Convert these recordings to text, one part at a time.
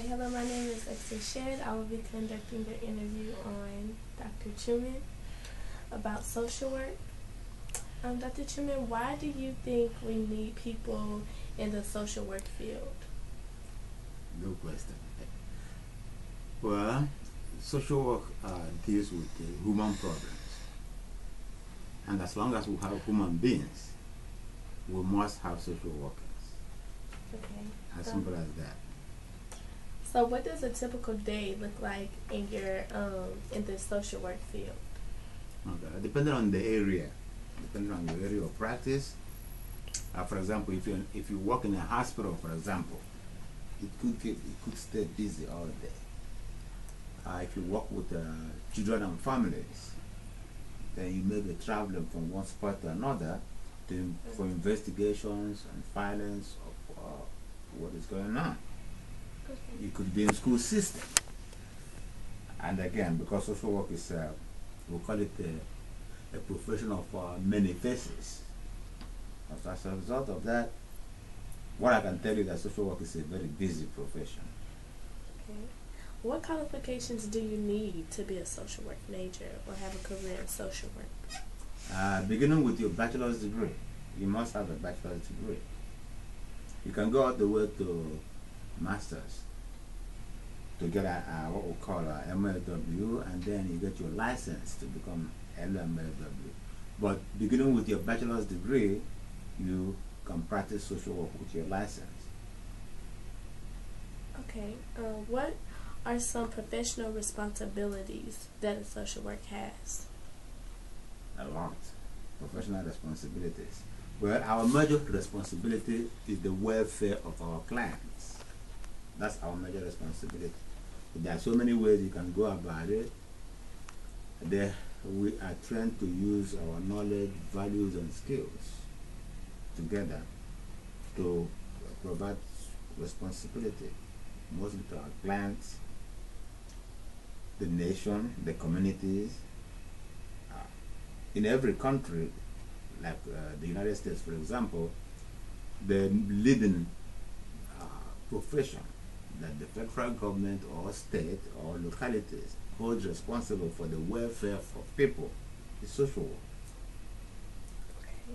Hello, my name is Lexi Shed. I will be conducting the interview on Dr. Truman about social work. Dr. Truman, why do you think we need people in the social work field? Good question. Well, social work deals with human problems. And as long as we have human beings, we must have social workers. Okay. As simple as that. So, what does a typical day look like in your in the social work field? Okay. Depending on the area, depending on your area of practice. For example, if you work in a hospital, for example, it could stay busy all day. If you work with children and families, then you may be traveling from one spot to another for investigations and filings of what is going on. Okay. You could be in school system. And again, because social work is, we call it a profession of many faces. As a result of that, what I can tell you that social work is a very busy profession. Okay. What qualifications do you need to be a social work major or have a career in social work? Beginning with your bachelor's degree, you must have a bachelor's degree. You can go all the way to master's to get what we call a MLW, and then you get your license to become LMLW. But beginning with your bachelor's degree, you can practice social work with your license. Okay. What are some professional responsibilities that a social work has? A lot. Professional responsibilities. Well, our major responsibility is the welfare of our clients. That's our major responsibility. There are so many ways you can go about it. There, we are trained to use our knowledge, values, and skills together to provide responsibility, mostly to our clients, the nation, the communities. In every country, like the United States, for example, the leading profession that the federal government or state or localities holds responsible for the welfare of people is social work. Okay.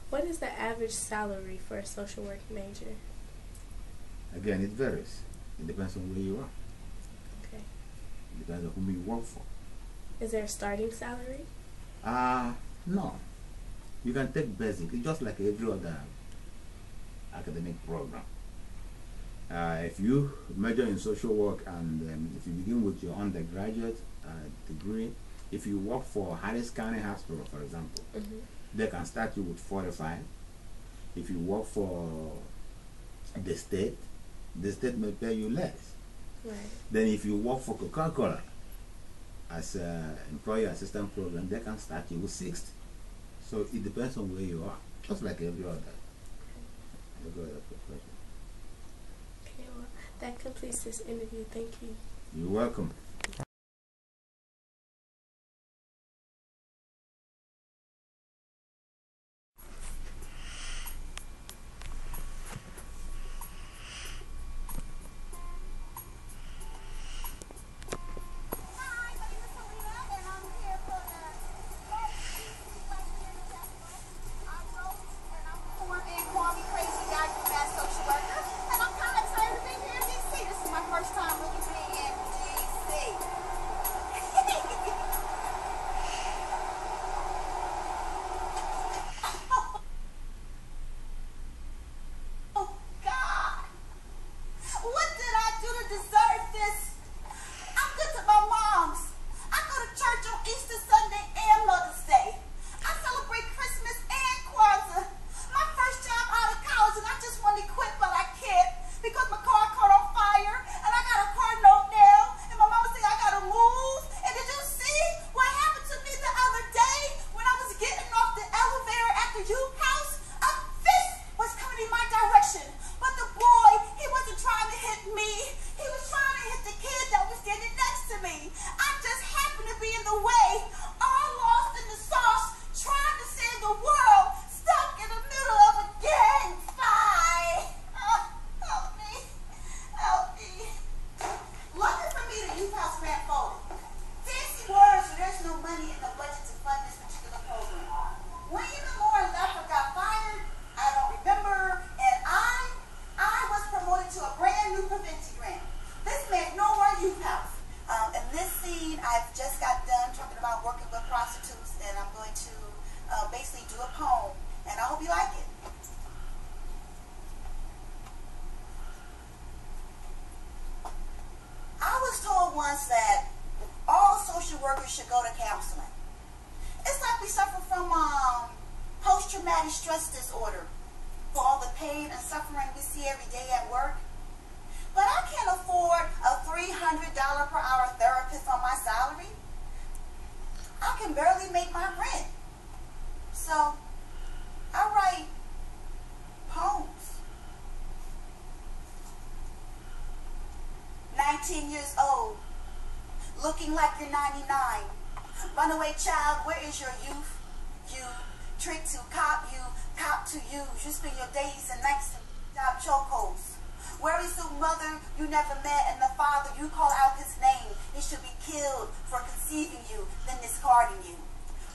What is the average salary for a social work major? Again, it varies. It depends on where you are. Okay. It depends on whom you work for. Is there a starting salary? No. You can take basic. It's just like every other academic program. If you major in social work and if you begin with your undergraduate degree, if you work for Harris County Hospital, for example, they can start you with 45. If you work for the state may pay you less. Right. Then if you work for Coca-Cola as an employee assistance program, they can start you with 60. So it depends on where you are, just like every other profession. Okay, well, that completes this interview. Thank you. You're welcome. First time really being in DC. workers should go to counseling. It's like we suffer from post-traumatic stress disorder for all the pain and suffering we see every day at work. But I can't afford a $300 per hour therapist on my salary. I can barely make my rent. So I write poems. 19 years old, looking like you're 99. Runaway child, where is your youth? You trick to cop you, cop to use. You spend your days and nights in job chokeholds. Where is the mother you never met and the father you call out his name? He should be killed for conceiving you, then discarding you.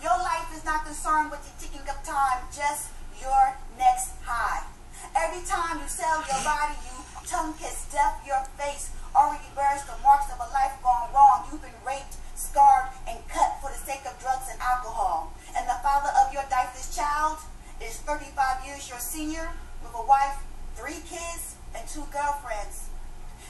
Your life is not concerned with the ticking of time, just your next high. Every time you sell your body, you tongue kiss death, your face already bears the marks of a life gone wrong. You've been raped, scarred, and cut for the sake of drugs and alcohol. And the father of your lifeless child is 35 years your senior with a wife, 3 kids, and 2 girlfriends.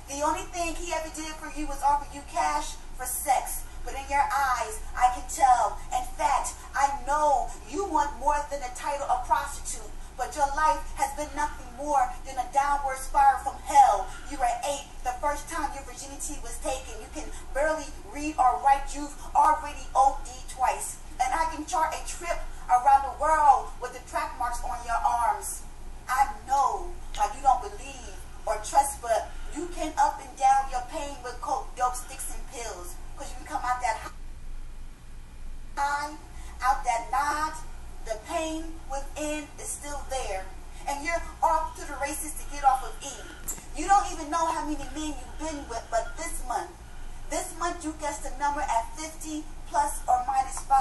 The only thing he ever did for you was offer you cash for sex. But in your eyes, I can tell. In fact, I know you want more than the title of prostitute. But your life has been nothing more than a downward spiral from hell. You were 8 the first time your virginity was taken. You can barely read or write. You've already OD twice. And I can chart a trip around the world with the track marks on your arms. I know why you don't believe or trust, but you can up and down your pain with coke, dope, sticks, and pills. Because you come out that high, out that nod, the pain within is still there. And you're off to the races to get off of E. You don't even know how many men you've been with, but this month you guessed the number at 50 plus or minus 5.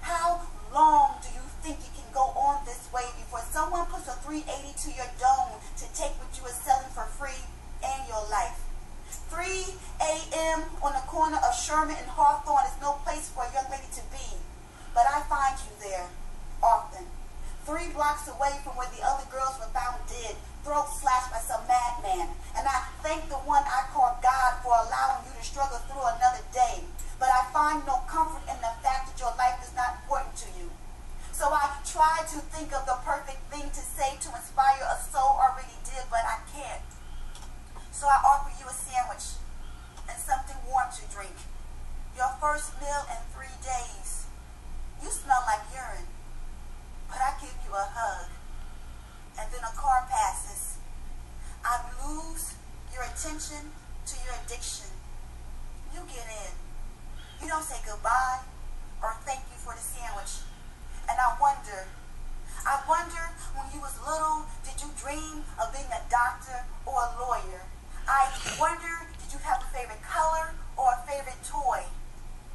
How long do you think you can go on this way before someone puts a 380 to your dome to take what you were selling for free and your life? 3 a.m. on the corner of Sherman and Hawthorne is no place for a young lady to be. But I find you there, often. 3 blocks away from where the other girls were found dead, throats slashed by some madman. And I thank the one I call God for allowing you to struggle through another day. But I find no comfort in the fact that your life is not important to you. So I try to think of the perfect thing to say to inspire a soul already did, but I can't. So I offer you a sandwich and something warm to drink. Your first meal in 3 days. You smell like urine, but I give you a hug. And then a car passes. I lose your attention to your addiction. You get in. You don't say goodbye or thank you for the sandwich. And I wonder when you was little, did you dream of being a doctor or a lawyer? I wonder, did you have a favorite color or a favorite toy?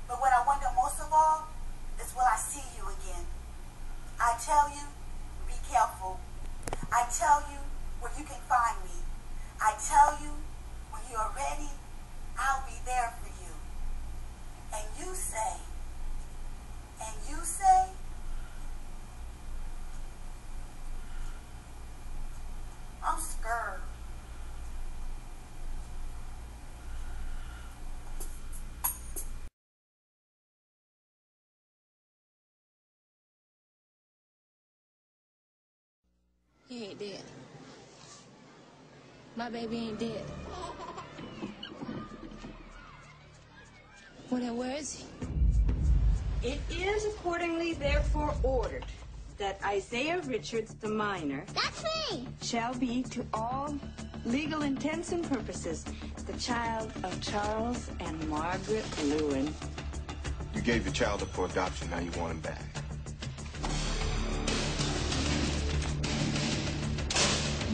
But what I wonder most of all is, will I see you again? I tell you, be careful. I tell you where you can find me. I tell you, when you are ready, I'll be there for you. And you say, I'm scared. He ain't dead. My baby ain't dead. Well, then where is he? It is accordingly therefore ordered that Isaiah Richards, the minor, That's me! shall be, to all legal intents and purposes, the child of Charles and Margaret Lewin. You gave your child up for adoption, now you want him back.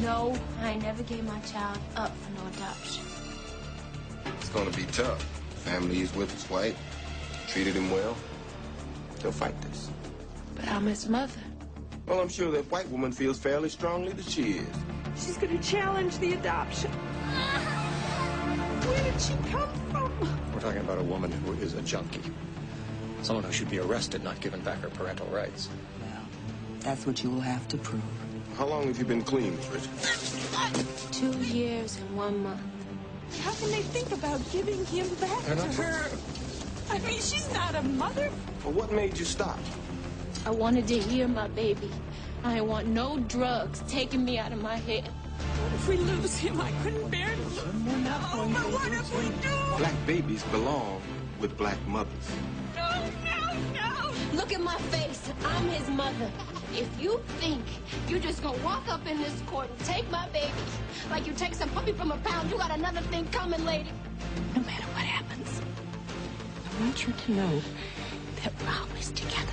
No, I never gave my child up for no adoption. It's gonna be tough. Family he's with is white. Treated him well. He'll fight this. But I'm his mother. Well, I'm sure that white woman feels fairly strongly that she is. She's going to challenge the adoption. Where did she come from? We're talking about a woman who is a junkie. Someone who should be arrested, not given back her parental rights. Well, that's what you will have to prove. How long have you been clean, Miss Richards? 2 years and 1 month. How can they think about giving him back They're to not her? I mean, she's not a mother. Well, what made you stop? I wanted to hear my baby. I didn't want no drugs taking me out of my head. What if we lose him? I couldn't bear to lose him. Oh, but what if we do? Black babies belong with black mothers. No, no, no. Look at my face. I'm his mother. If you think you're just gonna walk up in this court and take my baby like you take some puppy from a pound, you got another thing coming, lady. No matter what happens, I want you to know that we're always together.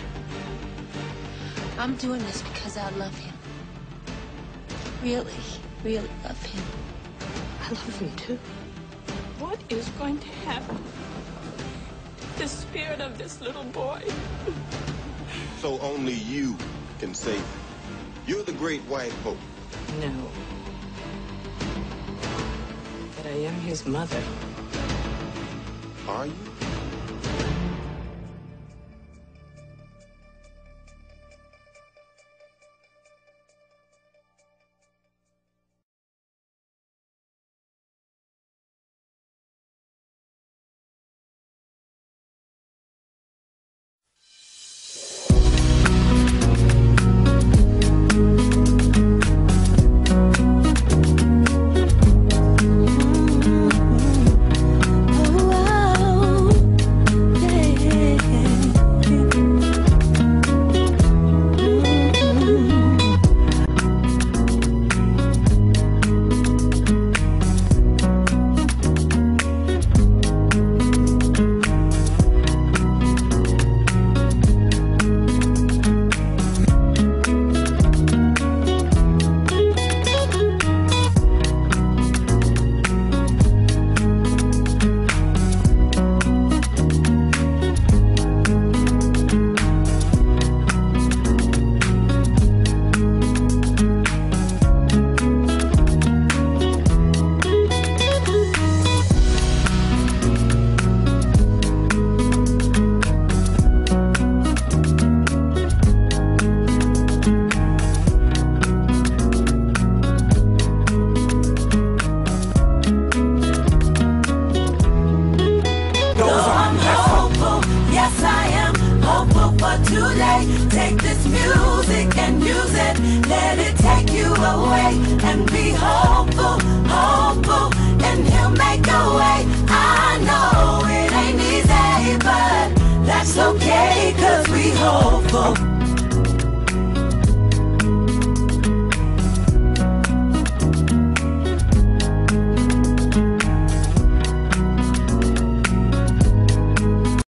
I'm doing this because I love him. Really, really love him. I love him too. What is going to happen to the spirit of this little boy? So only you can save him. You're the great white hope. No. But I am his mother. Are you? today. Take this music and use it. Let it take you away and be hopeful, hopeful, and he'll make a way. I know it ain't easy, but that's okay, 'cause we hopeful.